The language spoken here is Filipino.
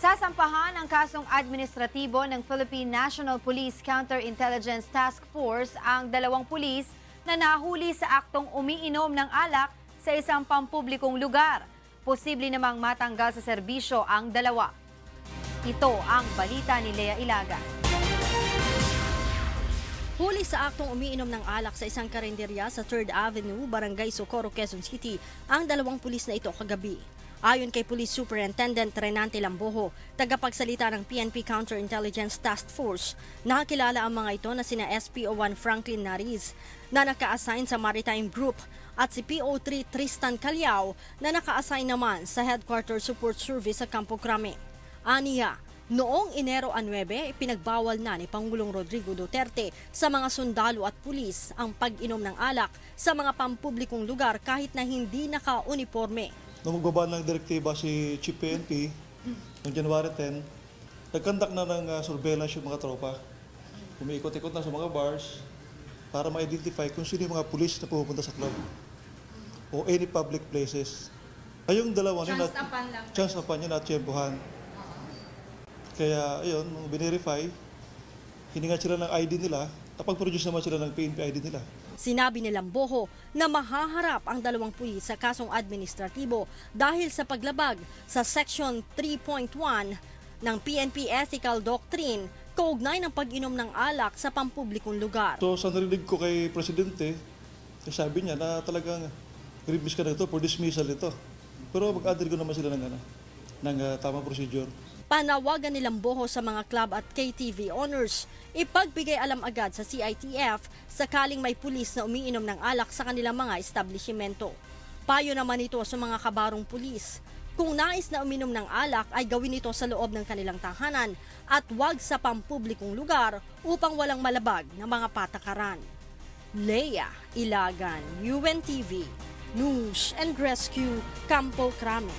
Sasampahan ang kasong administratibo ng Philippine National Police Counterintelligence Task Force ang dalawang pulis na nahuli sa aktong umiinom ng alak sa isang pampublikong lugar. Posible namang matanggal sa serbisyo ang dalawa. Ito ang balita ni Lea Ilagan. Huli sa aktong umiinom ng alak sa isang karinderya sa 3rd Avenue, Barangay Socorro, Quezon City, ang dalawang pulis na ito kagabi. Ayon kay Police Superintendent Renante Lamboho, tagapagsalita ng PNP Counterintelligence Task Force, nakakilala ang mga ito na sina SPO1 Franklin Nariz na naka-assign sa Maritime Group at si PO3 Tristan Calyao na naka-assign naman sa Headquarters Support Service sa Campo Crame. Aniya, noong Enero 9, pinagbawal na ni Pangulong Rodrigo Duterte sa mga sundalo at pulis ang pag-inom ng alak sa mga pampublikong lugar kahit na hindi naka-uniforme. Nung magbaba ng direktiba si Chief PNP noong January 10, nagkandak na ng surveillance yung mga tropa. Umiikot-ikot na sa mga bars para ma-identify kung sino yung mga pulis na pupunta sa club o any public places. Ay yung dalawa na chance upan niya na-tiyempohan. Kaya ayun, nung binirify, hininga sila ng ID nila, napag-produce naman sila ng PNP ID nila. Sinabi ni Lamboho na mahaharap ang dalawang pulis sa kasong administratibo dahil sa paglabag sa Section 3.1 ng PNP Ethical Doctrine kaugnay ng pag-inom ng alak sa pampublikong lugar. So sa narinig ko kay Presidente, sabi niya na talagang release ka na ito for dismissal ito. Pero mag-undergo naman sila ng tamang procedure. Panawagan ni Lamboho sa mga club at KTV owners, ipagbigay alam agad sa CITF sakaling may pulis na umiinom ng alak sa kanilang mga establishmento. Payo naman ito sa mga kabarong pulis. Kung nais na uminom ng alak ay gawin ito sa loob ng kanilang tahanan at huwag sa pampublikong lugar upang walang malabag ng mga patakaran. Lea Ilagan, UNTV, News and Rescue, Campo Crame.